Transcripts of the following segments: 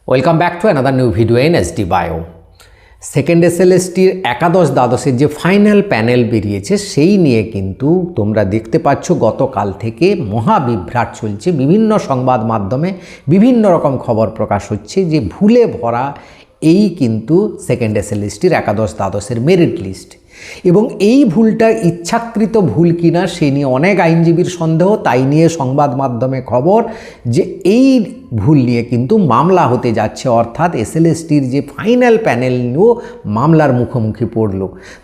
Welcome back to another new video in SD bio. Second এসএলএসটির একাদশ দ্বাদশের যে ফাইনাল প্যানেল বেরিয়েছে সেই নিয়ে কিন্তু তোমরা দেখতে পাচ্ছ গতকাল থেকে মহাবিভ্রাট চলছে। বিভিন্ন সংবাদ মাধ্যমে বিভিন্ন রকম খবর প্রকাশ হচ্ছে যে ভুলে ভরা এই কিন্তু সেকেন্ড এসএলএসটির একাদশ দ্বাদশের মেরিট লিস্ট, এবং এই ভুলটা ইচ্ছাকৃত ভুল কিনা সে নিয়ে অনেক আইনজীবীর সন্দেহ। তাই নিয়ে সংবাদ মাধ্যমে খবর যে এই ভুল নিয়ে কিন্তু মামলা হতে যাচ্ছে, অর্থাৎ এসএলএসটির যে ফাইনাল প্যানেল নিয়েও মামলার মুখোমুখি পড়ল।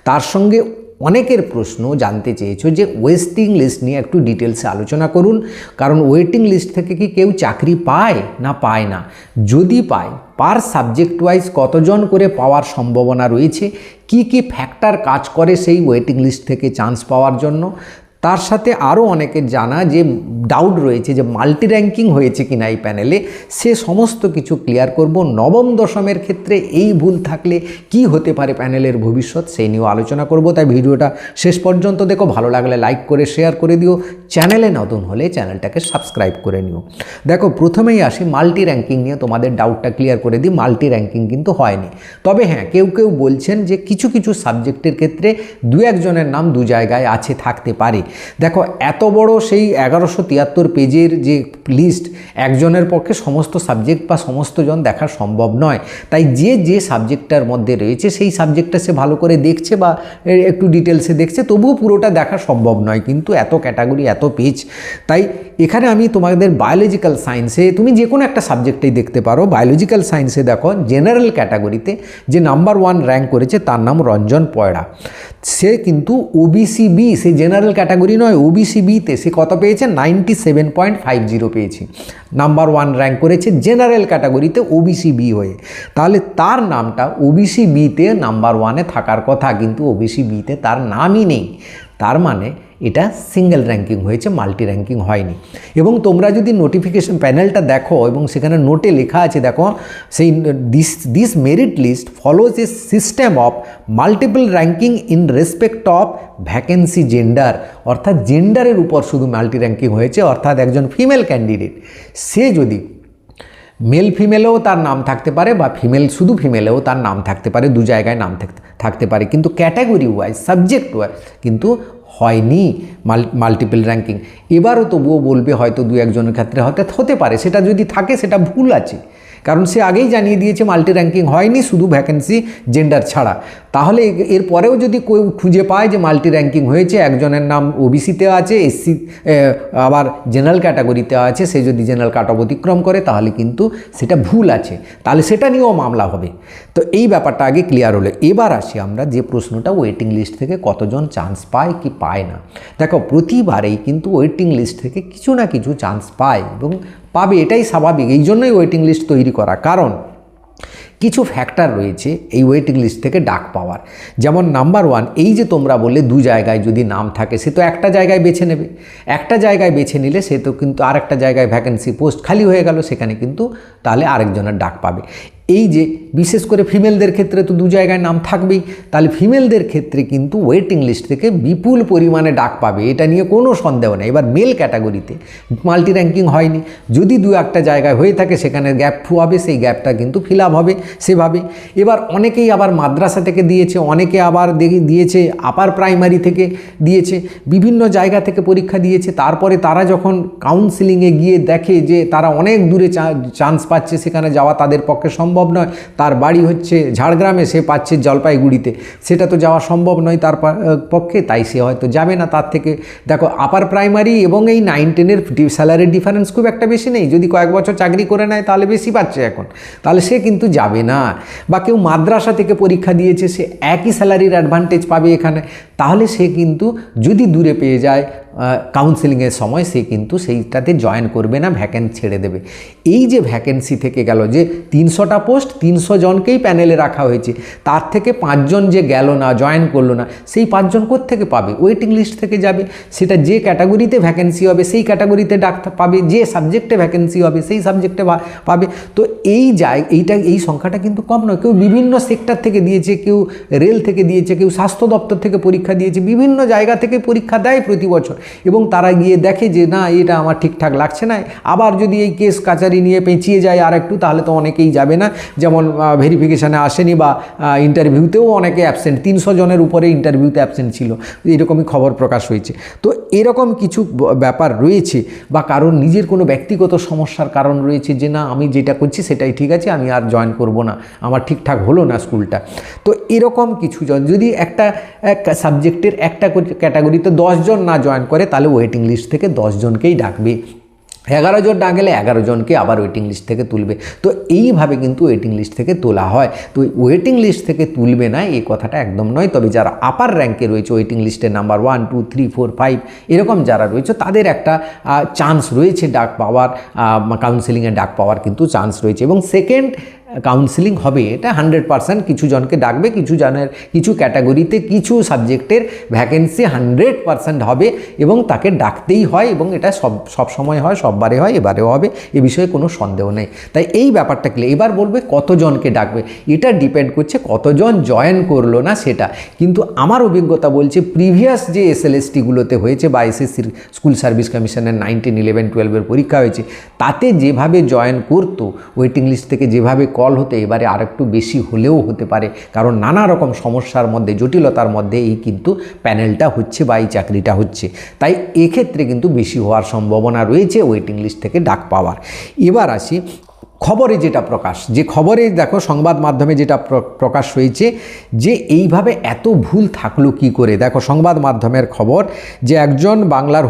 তার সঙ্গে অনেকের প্রশ্ন জানতে চেয়েছো যে ওয়েটিং লিস্ট নিয়ে একটু ডিটেলসে আলোচনা করুন, কারণ ওয়েটিং লিস্ট থেকে কি কেউ চাকরি পায় না পায় না, যদি পায় পার সাবজেক্ট ওয়াইজ কতজন করে পাওয়ার সম্ভাবনা রয়েছে, কি কি ফ্যাক্টর কাজ করে সেই ওয়েটিং লিস্ট থেকে চান্স পাওয়ার জন্য। তার সাথে আরও অনেকের জানা যে ডাউট রয়েছে যে মাল্টি র্যাঙ্কিং হয়েছে কিনা এই প্যানেলে, সে সমস্ত কিছু ক্লিয়ার করব। নবম দশমের ক্ষেত্রে এই ভুল থাকলে কি হতে পারে প্যানেলের ভবিষ্যৎ, সেই নিয়েও আলোচনা করব। তাই ভিডিওটা শেষ পর্যন্ত দেখো, ভালো লাগলে লাইক করে শেয়ার করে দিও, চ্যানেলে নতুন হলে চ্যানেলটাকে সাবস্ক্রাইব করে নিও। দেখো, প্রথমেই আসি মাল্টি র্যাঙ্কিং নিয়ে, তোমাদের ডাউটটা ক্লিয়ার করে দিই। মাল্টি র্যাঙ্কিং কিন্তু হয়নি, তবে হ্যাঁ কেউ কেউ বলছেন যে কিছু কিছু সাবজেক্টের ক্ষেত্রে দু একজনের নাম দু জায়গায় আছে, থাকতে পারে। দেখো, এত বড় সেই 1173 পেজের যে লিস্ট, একজনের পক্ষে সমস্ত সাবজেক্ট বা সমস্ত জন দেখা সম্ভব নয়। তাই যে যে সাবজেক্টটার মধ্যে রয়েছে সেই সাবজেক্টটা সে ভালো করে দেখছে বা একটু ডিটেলসে দেখছে, তবুও পুরোটা দেখা সম্ভব নয়, কিন্তু এত ক্যাটাগরি এত পেজ। তাই এখানে আমি তোমাদের বায়োলজিক্যাল সায়েন্সে, তুমি যে কোনো একটা সাবজেক্টেই দেখতে পারো। বায়োলজিক্যাল সায়েন্সে দেখো, জেনারেল ক্যাটাগরিতে যে নাম্বার 1 র্যাঙ্ক করেছে তার নাম রঞ্জন পয়ড়া। সে কিন্তু ওবিসি বি, সে জেনারেল ক্যাটাগরি নয়, ওবিসি বিতে সে কত পেয়েছে? 97.50 পেয়েছে। নাম্বার 1 র্যাঙ্ক করেছে জেনারেল ক্যাটাগরিতে ওবিসি বি হয়ে। তাহলে তার নামটা ওবিসি বিতে নাম্বার 1-এ থাকার কথা, কিন্তু ওবিসি বিতে তার নামই নেই। তার মানে এটা সিঙ্গেল র্যাঙ্কিং হয়েছে, মাল্টি র্যাঙ্কিং হয়নি। এবং তোমরা যদি নোটিফিকেশন প্যানেলটা দেখো এবং সেখানে নোটে লেখা আছে, দেখো সেই this merit list follows a system of multiple ranking in respect of vacancy gender, অর্থাৎ জেন্ডারের উপর শুধু মাল্টি র্যাঙ্কিং হয়েছে। অর্থাৎ একজন ফিমেল ক্যান্ডিডেট, সে যদি মেল ফিমেলেও তার নাম থাকতে পারে বা ফিমেল শুধু ফিমেলেও তার নাম থাকতে পারে, দু জায়গায় নাম থাকতে পারে, কিন্তু ক্যাটাগরি ওয়াইজ সাবজেক্ট ওয়াইজ কিন্তু হয়নি মাল্টিপল র্যাঙ্কিং। এবারও তবুও বলবে হয়তো দু একজনের ক্ষেত্রে হতে পারে, সেটা যদি থাকে সেটা ভুল আছে, কারণ সে আগেই জানিয়ে দিয়েছে মাল্টি র্যাঙ্কিং হয়নি, শুধু ভ্যাকেন্সি জেন্ডার ছাড়া। তাহলে এর পরেও যদি কেউ খুঁজে পায় যে মাল্টি র্যাঙ্কিং হয়েছে, একজনের নাম ওবিসিতে আছে, এসসি আবার জেনারেল ক্যাটাগরিতে আছে, সে যদি জেনারেল কাট অফ অতিক্রম করে, তাহলে কিন্তু সেটা ভুল আছে, তাহলে সেটা নিয়েও মামলা হবে। তো এই ব্যাপারটা আগে ক্লিয়ার হলো। এবার আসি আমরা যে প্রশ্নটা, ওয়েটিং লিস্ট থেকে কতজন চান্স পায় কি পায় না। দেখো, প্রতিবারেই কিন্তু ওয়েটিং লিস্ট থেকে কিছু না কিছু চান্স পায় এবং পাবে, এটাই স্বাভাবিক। এই জন্যই ওয়েটিং লিস্ট তৈরি করা, কারণ কিছু ফ্যাক্টর রয়েছে এই ওয়েটিং লিস্ট থেকে ডাক পাওয়ার। যেমন নাম্বার 1, এই যে তোমরা বললে দু জায়গায় যদি নাম থাকে, সে তো একটা জায়গায় বেছে নেবে, একটা জায়গায় বেছে নিলে সে তো কিন্তু আরেকটা জায়গায় ভ্যাকেন্সি পোস্ট খালি হয়ে গেল, সেখানে কিন্তু তাহলে আরেকজনের ডাক পাবে। এই যে বিশেষ করে ফিমেলদের ক্ষেত্রে তো দু জায়গায় নাম থাকবেই, তাহলে ফিমেলদের ক্ষেত্রে কিন্তু ওয়েটিং লিস্ট থেকে বিপুল পরিমাণে ডাক পাবে, এটা নিয়ে কোনো সন্দেহ নেই। এবার মেল ক্যাটাগরিতে মাল্টি র্যাঙ্কিং হয়নি, যদি দু একটা জায়গায় হয়ে থাকে সেখানে গ্যাপ হবে, সেই গ্যাপটা কিন্তু ফিল আপ হবে সেভাবে। এবার অনেকেই আবার মাদ্রাসা থেকে দিয়েছে, অনেকে আবার দিয়েছে আপার প্রাইমারি থেকে দিয়েছে, বিভিন্ন জায়গা থেকে পরীক্ষা দিয়েছে। তারপরে তারা যখন কাউন্সিলিংয়ে গিয়ে দেখে যে তারা অনেক দূরে চান্স পাচ্ছে, সেখানে যাওয়া তাদের পক্ষে সম্ভব নয়। তার বাড়ি হচ্ছে ঝাড়গ্রামে, সে পাচ্ছে জলপাইগুড়িতে, সেটা তো যাওয়া সম্ভব নয় তার পক্ষে, তাই সে হয়তো যাবে না। তার থেকে দেখো, আপার প্রাইমারি এবং এই 9-10-এর স্যালারির ডিফারেন্স খুব একটা বেশি নেই, যদি কয়েক বছর চাকরি করে নেয় তাহলে বেশি পাচ্ছে এখন, তাহলে সে কিন্তু যাবে না। বা কেউ মাদ্রাসা থেকে পরীক্ষা দিয়েছে, সে একই স্যালারির অ্যাডভান্টেজ পাবে এখানে, তাহলে সে কিন্তু যদি দূরে পেয়ে যায় কাউন্সেলিংয়ের সময়, সে কিন্তু সেইটাতে জয়েন করবে না, ভ্যাকেন্সি ছেড়ে দেবে। এই যে ভ্যাকেন্সি থেকে গেল যে 300টা পোস্ট, 300 জনকেই প্যানেলে রাখা হয়েছে, তার থেকে 5 জন যে গেল না, জয়েন করলো না, সেই 5 জন কোত্থেকে পাবে? ওয়েটিং লিস্ট থেকে যাবে। সেটা যে ক্যাটাগরিতে ভ্যাকেন্সি হবে সেই ক্যাটাগরিতে ডাক্তার পাবে, যে সাবজেক্টে ভ্যাকেন্সি হবে সেই সাবজেক্টে পাবে। তো এই সংখ্যাটা কিন্তু কম নয়। কেউ বিভিন্ন সেক্টর থেকে দিয়েছে, কেউ রেল থেকে দিয়েছে, কেউ স্বাস্থ্য দপ্তর থেকে পরীক্ষা পরীক্ষা দিয়েছে, বিভিন্ন জায়গা থেকে পরীক্ষা দেয় প্রতি বছর, এবং তারা গিয়ে দেখে যে না এটা আমার ঠিকঠাক লাগছে না। আবার যদি এই কেস কাচারি নিয়ে পেঁচিয়ে যায় আর একটু, তাহলে তো অনেকেই যাবে না, যেমন ভেরিফিকেশানে আসেনি বা ইন্টারভিউতেও অনেকে অ্যাবসেন্ট, 300 জনের উপরে ইন্টারভিউতে অ্যাবসেন্ট ছিল, এরকমই খবর প্রকাশ হয়েছে। তো এরকম কিছু ব্যাপার রয়েছে, বা কারণ নিজের কোনো ব্যক্তিগত সমস্যার কারণ রয়েছে যে না আমি যেটা করছি সেটাই ঠিক আছে, আমি আর জয়েন করব না, আমার ঠিকঠাক হলো না স্কুলটা। তো এরকম কিছু জন যদি একটা সাবজেক্টের একটা ক্যাটাগরিতে 10 জন না জয়েন করে, তাহলে ওয়েটিং লিস্ট থেকে 10 জনকেই ডাকবে, 11 জন ডাকলে 11 জনকে আবার ওয়েটিং লিস্ট থেকে তুলবে। তো এইভাবে কিন্তু ওয়েটিং লিস্ট থেকে তোলা হয়। তো ওয়েটিং লিস্ট থেকে তুলবে না এই কথাটা একদম নয়, তবে যারা আপার র্যাঙ্কে রয়েছে, ওয়েটিং লিস্টের নাম্বার 1, 2, 3, 4, 5 এরকম যারা রয়েছে, তাদের একটা চান্স রয়েছে ডাক পাওয়ার, কাউন্সেলিংয়ে ডাক পাওয়ার কিন্তু চান্স রয়েছে। এবং সেকেন্ড কাউন্সেলিং হবে, এটা 100%, কিছু জনকে ডাকবে, কিছু জনের কিছু ক্যাটাগরিতে কিছু সাবজেক্টের ভ্যাকেন্সি 100% হবে, এবং তাকে ডাকতেই হয়, এবং এটা সব সময় হয়, সববারে হয়, এবারেও হবে, এ বিষয়ে কোনো সন্দেহ নেই। তাই এই ব্যাপারটা ক্লিয়ার। এবার বলবে কতজনকে ডাকবে, এটা ডিপেন্ড করছে কতজন জয়েন করলো না সেটা। কিন্তু আমার অভিজ্ঞতা বলছে প্রিভিয়াস যে SLSTগুলোতে হয়েছে বা SSCর স্কুল সার্ভিস কমিশনের 19, 11, 12 পরীক্ষা হয়েছে, তাতে যেভাবে জয়েন করতো ওয়েটিং লিস্ট থেকে, যেভাবে কল হতে, এবারে আরেকটু বেশি হলেও হতে পারে, কারণ নানা রকম সমস্যার মধ্যে, জটিলতার মধ্যে এই কিন্তু প্যানেলটা হচ্ছে বা এই চাকরিটা হচ্ছে। তাই এক্ষেত্রে কিন্তু বেশি হওয়ার সম্ভাবনা রয়েছে ওয়েটিং লিস্ট থেকে ডাক পাওয়ার। এবার আসি খবরে যেটা প্রকাশ, যে খবরে দেখো সংবাদ মাধ্যমে যেটা প্রকাশ হয়েছে যে এইভাবে এত ভুল থাকলো কি করে। দেখো সংবাদ মাধ্যমের খবর যে একজন বাংলার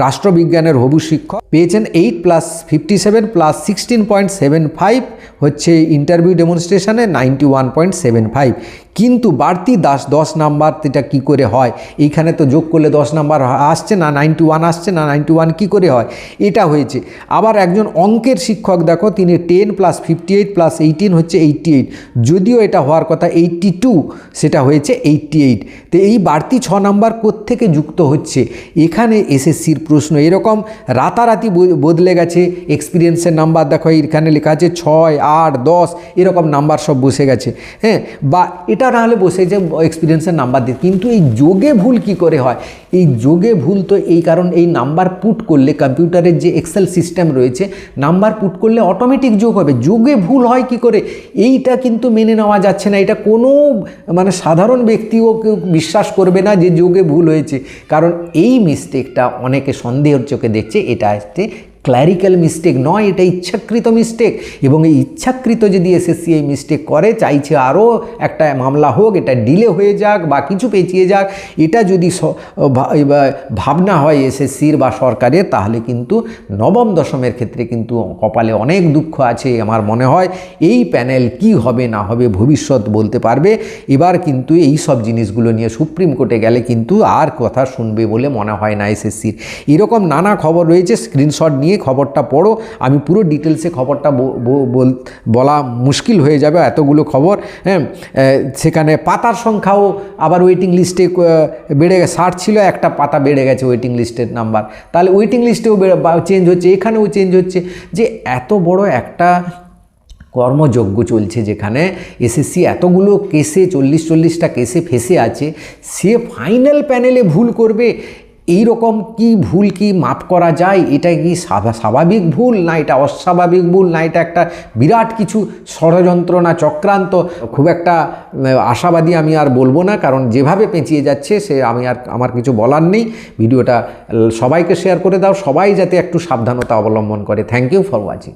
রাষ্ট্রবিজ্ঞানের হবু শিক্ষক পেয়েছেন 8+57 + 16.75 হচ্ছে ইন্টারভিউ ডেমনস্ট্রেশনে 91.75, কিন্তু বাড়তি 10 নাম্বার এটা কী করে হয়? এইখানে তো যোগ করলে 10 নাম্বার আসছে না, 91 আসছে না, 91 কী করে হয়? এটা হয়েছে। আবার একজন অঙ্কের শিক্ষক দেখো, তিনি 10+58 + 18 হচ্ছে 88, যদিও এটা হওয়ার কথা 82, সেটা হয়েছে 88। তো এই বাড়তি 6 নাম্বার কোত্থেকে যুক্ত হচ্ছে? এখানে SSCর প্রশ্ন। এরকম রাতারাতি বদলে গেছে এক্সপিরিয়েন্সের নাম্বার। দেখো এখানে লেখা আছে 6, 8, 10 এরকম নাম্বার সব বসে গেছে, হ্যাঁ, বা এটা না হলে বসে যে এক্সপিরিয়েন্সের নাম্বার দিয়ে। কিন্তু এই যোগে ভুল কি করে হয়? এই যোগে ভুল তো এই কারণ এই নাম্বার পুট করলে কম্পিউটারের যে এক্সেল সিস্টেম রয়েছে, নাম্বার পুট করলে অটোমেটিক যোগ হবে। যোগে ভুল হয় কি করে? এইটা কিন্তু মেনে নেওয়া যাচ্ছে না। এটা কোনো মানে সাধারণ ব্যক্তিও কেউ বিশ্বাস করবে না যে যোগে ভুল হয়েছে, কারণ এই মিস্টেকটা অনেকে সন্দেহের চোখে দেখছে। এটা আসছে ক্ল্যারিক্যাল মিস্টেক নয়, এটা ইচ্ছাকৃত মিস্টেক। এবং এই ইচ্ছাকৃত যদি SSC এই মিস্টেক করে, চাইছে আরও একটা মামলা হোক, এটা ডিলে হয়ে যাক বা কিছু পেঁচিয়ে যাক, এটা যদি ভাবনা হয় SSCর বা সরকারের, তাহলে কিন্তু নবম দশমের ক্ষেত্রে কিন্তু কপালে অনেক দুঃখ আছে। আমার মনে হয় এই প্যানেল কি হবে না হবে ভবিষ্যৎ বলতে পারবে। এবার কিন্তু এই সব জিনিসগুলো নিয়ে সুপ্রিম কোর্টে গেলে কিন্তু আর কথা শুনবে বলে মনে হয় না SSCর। এরকম নানা খবর রয়েছে, স্ক্রিনশট নিয়ে খবরটা পড়ো। আমি পুরো ডিটেলসে খবরটা বলা মুশকিল হয়ে যাবে, এতগুলো খবর। হ্যাঁ, সেখানে পাতার সংখ্যাও আবার ওয়েটিং লিস্টে বেড়ে গেছে, 60 ছিল, একটা পাতা বেড়ে গেছে ওয়েটিং লিস্টের নাম্বার। তাহলে ওয়েটিং লিস্টেও চেঞ্জ হচ্ছে, এখানেও চেঞ্জ হচ্ছে। যে এত বড় একটা কর্মযজ্ঞ চলছে, যেখানে SSC এতগুলো কেসে 40-40টা কেসে ফেসে আছে, সে ফাইনাল প্যানেলে ভুল করবে। এই রকম কি ভুল কি মাপ করা যায়? এটা কি স্বাভাবিক ভুল, না এটা অস্বাভাবিক ভুল, না এটা একটা বিরাট কিছু ষড়যন্ত্র না চক্রান্ত? খুব একটা আশাবাদী আমি আর বলবো না, কারণ যেভাবে পেঁচিয়ে যাচ্ছে সে আমার কিছু বলার নেই। ভিডিওটা সবাইকে শেয়ার করে দাও, সবাই যাতে একটু সাবধানতা অবলম্বন করে। Thank you for watching.